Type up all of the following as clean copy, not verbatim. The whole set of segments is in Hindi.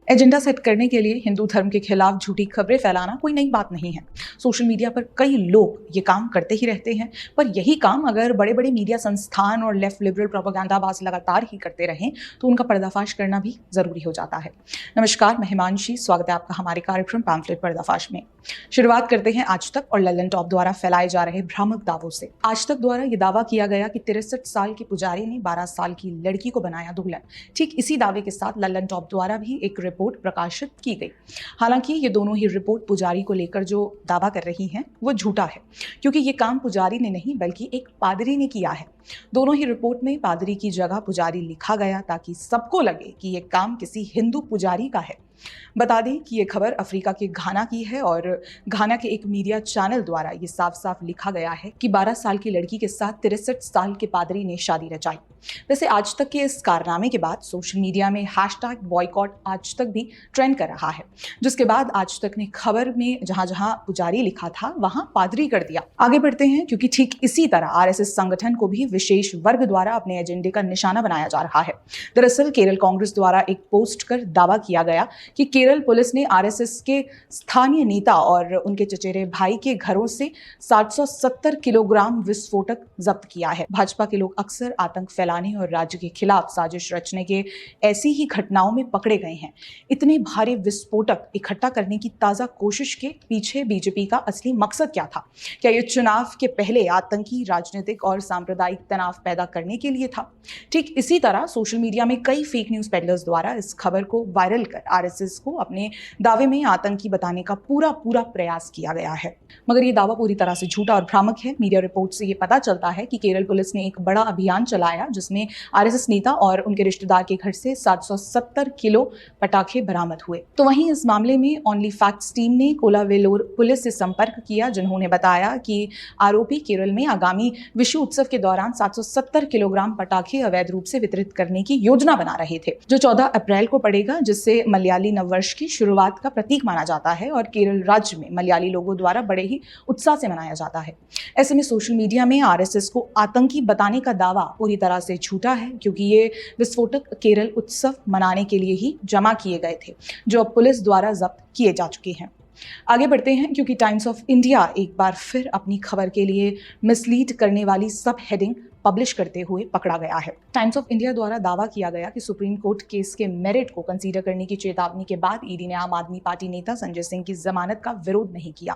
एजेंडा सेट करने के लिए हिंदू धर्म के खिलाफ झूठी खबरें फैलाना कोई नई बात नहीं है। सोशल मीडिया पर कई लोग ये काम करते ही रहते हैं, पर यही काम अगर बड़े बड़े मीडिया संस्थान और लेफ्ट लिबरल प्रोपेगेंडाबाज लगातार ही करते रहें तो उनका पर्दाफाश करना भी जरूरी हो जाता है। नमस्कार, मैं हिमांशी, स्वागत है आपका हमारे कार्यक्रम पैम्फलेट पर्दाफाश में। शुरुआत करते हैं आज तक और लल्लन टॉप द्वारा फैलाए जा रहे भ्रामक दावों से। आज तक द्वारा ये दावा किया गया कि 63 साल के पुजारी ने 12 साल की लड़की को बनाया दुल्हन। ठीक इसी दावे के साथ लल्लन टॉप द्वारा भी एक रिपोर्ट प्रकाशित की गई। हालांकि ये दोनों ही रिपोर्ट पुजारी को लेकर जो दावा कर रही हैं वो झूठा है, क्योंकि ये काम पुजारी ने नहीं बल्कि एक पादरी ने किया है। दोनों ही रिपोर्ट में पादरी की जगह पुजारी लिखा गया ताकि सबको लगे कि ये काम किसी हिंदू पुजारी का है। बता दें कि ये खबर अफ्रीका के घाना की है और घाना के एक मीडिया चैनल द्वारा ये साफ साफ लिखा गया है कि 12 साल की लड़की के साथ 63 साल के पादरी ने शादी रचाई। वैसे आज तक के इस कारनामे के बाद सोशल मीडिया में #बॉयकॉट आज तक भी ट्रेंड कर रहा है, जिसके बाद आज तक ने खबर में जहां जहां पुजारी लिखा था वहां पादरी कर दिया। आगे बढ़ते हैं, क्योंकि ठीक इसी तरह आरएसएस संगठन को भी विशेष वर्ग द्वारा अपने एजेंडे का निशाना बनाया जा रहा है। दरअसल केरल कांग्रेस द्वारा एक पोस्ट कर दावा किया गया कि केरल पुलिस ने आरएसएस के स्थानीय नेता और उनके चचेरे भाई के घरों से 770 किलोग्राम विस्फोटक जब्त किया है। भाजपा के लोग अक्सर आतंक फैलाने और राज्य के खिलाफ साजिश रचने के ऐसी ही घटनाओं में पकड़े गए हैं। इतने भारी विस्फोटक इकट्ठा करने की ताजा कोशिश के पीछे बीजेपी का असली मकसद क्या था? क्या ये चुनाव के पहले आतंकी, राजनीतिक और सांप्रदायिक तनाव पैदा करने के लिए था? ठीक इसी तरह सोशल मीडिया में कई फेक न्यूज पेडलर्स द्वारा इस खबर को वायरल कर आरएसएस को अपने दावे में आतंकी बताने का पूरा प्रयास किया गया है। मगर ये दावा पूरी तरह से झूठा और भ्रामक है। मीडिया रिपोर्ट से ये पता चलता है कि केरल पुलिस ने एक बड़ा अभियान चलाया जिसमें आरएसएस नेता और उनके रिश्तेदार के घर से 770 किलो पटाखे बरामद हुए। तो वहीं इस मामले में ओनली फैक्ट्स टीम ने कोलावेलोर पुलिस से संपर्क किया, जिन्होंने बताया कि आरोपी केरल में आगामी विषु उत्सव के दौरान 770 किलोग्राम पटाखे अवैध रूप से वितरित करने की योजना बना रहे थे, जो 14 अप्रैल को पड़ेगा, जिससे मलयाली नववर्ष की शुरुआत का प्रतीक माना जाता है और केरल राज्य में मलयाली लोगों द्वारा बड़े ही उत्साह से मनाया जाता है। ऐसे में सोशल मीडिया में आरएसएस को आतंकी बताने का दावा पूरी तरह से झूठा है, क्योंकि ये विस्फोटक केरल उत्सव मनाने के लिए ही जमा किए गए थे, जो अब पुलिस द्वारा जब्त किए जा चुके हैं। आगे बढ़ते हैं, क्योंकि टाइम्स ऑफ इंडिया एक बार फिर अपनी खबर के लिए मिसलीड करने वाली सब हेडिंग पब्लिश करते हुए पकड़ा गया है। टाइम्स ऑफ इंडिया द्वारा दावा किया गया कि सुप्रीम कोर्ट केस के मेरिट को कंसीडर करने की चेतावनी के बाद ईडी ने आम आदमी पार्टी नेता संजय सिंह की जमानत का विरोध नहीं किया।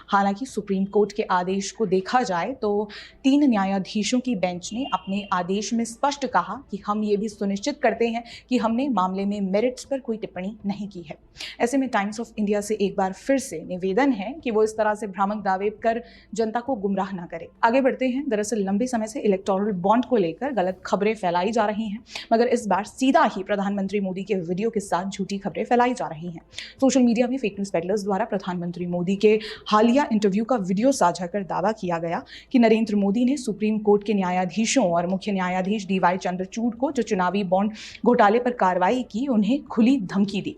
हालांकि सुप्रीम कोर्ट के आदेश को देखा जाए तो 3 न्यायाधीशों की बेंच ने अपने आदेश में स्पष्ट कहा कि हम ये भी सुनिश्चित करते हैं कि हमने मामले में मेरिट्स पर कोई टिप्पणी नहीं की है। ऐसे में टाइम्स ऑफ इंडिया से एक बार फिर से निवेदन है कि वो इस तरह से भ्रामक दावे कर जनता को गुमराह न करे। आगे बढ़ते हैं, दरअसल लंबे समय से इलेक्टोरल बॉन्ड को लेकर गलत खबरें फैलाई जा रही हैं, मगर इस बार सीधा ही प्रधानमंत्री मोदी के वीडियो के साथ झूठी खबरें फैलाई जा रही हैं। सोशल मीडिया में फेक न्यूज पेडलर्स द्वारा प्रधानमंत्री मोदी के हालिया इंटरव्यू का वीडियो साझा कर दावा किया गया कि नरेंद्र मोदी ने सुप्रीम कोर्ट के न्यायाधीशों और मुख्य न्यायाधीश DY चंद्रचूड़ को जो चुनावी बॉन्ड घोटाले पर कार्रवाई की, उन्हें खुली धमकी दी।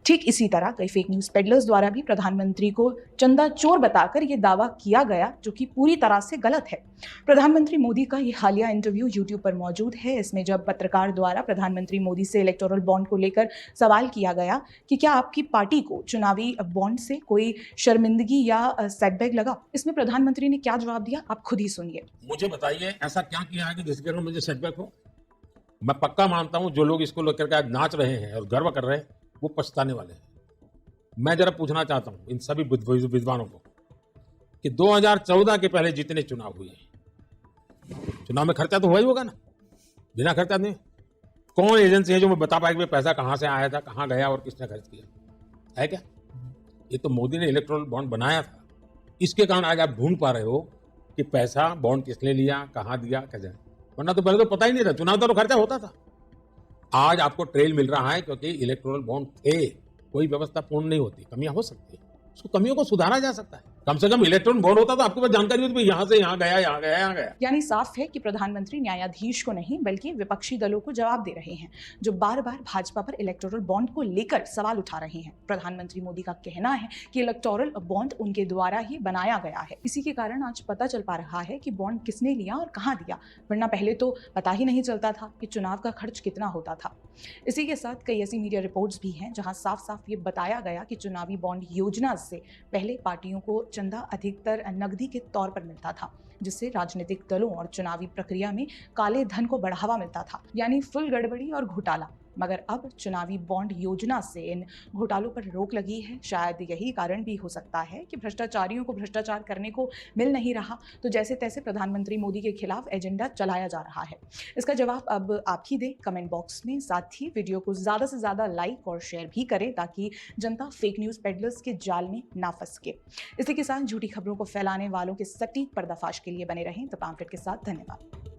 ठीक इसी तरह कई फेक न्यूज पेडलर्स द्वारा भी प्रधानमंत्री को चंदा चोर बताकर यह दावा किया गया, जो कि पूरी तरह से गलत है। प्रधानमंत्री मोदी का यह हालिया इंटरव्यू यूट्यूब पर मौजूद है। इसमें जब पत्रकार द्वारा प्रधानमंत्री मोदी से इलेक्टोरल बॉन्ड को लेकर सवाल किया गया कि क्या आपकी पार्टी को चुनावी बॉन्ड से कोई शर्मिंदगी या सेटबैक लगा, इसमें प्रधानमंत्री ने क्या जवाब दिया, आप खुद ही सुनिए। मुझे बताइए ऐसा क्या किया है कि जिसके कारण मुझे सेटबैक हो? मैं पक्का मानता हूं जो लोग इसको लेकर के आज नाच रहे हैं और गर्व कर रहे हैं वो पछताने वाले हैं। मैं जरा पूछना चाहता हूं इन सभी विद्वानों को कि 2014 के पहले जितने चुनाव हुए, चुनाव में खर्चा तो हुआ ही होगा ना, बिना खर्चा नहीं। कौन एजेंसी है जो मैं बता पाएगी पैसा कहां से आया था, कहां गया और किसने खर्च किया है? क्या ये तो मोदी ने इलेक्ट्रॉनिक बॉन्ड बनाया था, इसके कारण आज आप ढूंढ पा रहे हो कि पैसा बॉन्ड किसने लिया, कहां दिया, कैसे। वरना तो पहले तो पता ही नहीं था, चुनाव तो खर्चा होता था। आज आपको ट्रेल मिल रहा है क्योंकि इलेक्टोरल बॉन्ड थे। कोई व्यवस्था पूर्ण नहीं होती, कमियां हो सकती है, उसको कमियों को सुधारा जा सकता है। कम से कम इलेक्ट्रॉन बॉन्ड होता तो आपके पास जानकारी होती भाई यहाँ से यहाँ गया, यहाँ गया, यहाँ गया। यानी साफ है कि प्रधानमंत्री न्यायाधीश को नहीं बल्कि विपक्षी दलों को जवाब दे रहे हैं, जो बार बार भाजपा पर इलेक्टोरल बॉन्ड को लेकर सवाल उठा रहे हैं। प्रधानमंत्री मोदी का कहना है कि इलेक्टोरल बॉन्ड उनके द्वारा ही बनाया गया है। इसी के कारण आज पता चल पा रहा है कि बॉन्ड किसने लिया और कहाँ दिया, वरना पहले तो पता ही नहीं चलता था कि चुनाव का खर्च कितना होता था। इसी के साथ कई ऐसी मीडिया रिपोर्ट्स भी हैं जहां साफ साफ ये बताया गया कि चुनावी बॉन्ड योजना से पहले पार्टियों को चंदा अधिकतर नकदी के तौर पर मिलता था, जिससे राजनीतिक दलों और चुनावी प्रक्रिया में काले धन को बढ़ावा मिलता था, यानी फुल गड़बड़ी और घोटाला। मगर अब चुनावी बॉन्ड योजना से इन घोटालों पर रोक लगी है। शायद यही कारण भी हो सकता है कि भ्रष्टाचारियों को भ्रष्टाचार करने को मिल नहीं रहा, तो जैसे तैसे प्रधानमंत्री मोदी के खिलाफ एजेंडा चलाया जा रहा है। इसका जवाब अब आप ही दें कमेंट बॉक्स में। साथ ही वीडियो को ज़्यादा से ज़्यादा लाइक और शेयर भी करें ताकि जनता फेक न्यूज़ पेडलर्स के जाल में ना फंस के। इसी के साथ झूठी खबरों को फैलाने वालों के सटीक पर्दाफाश के लिए बने रहें द पैम्फलेट के साथ। धन्यवाद।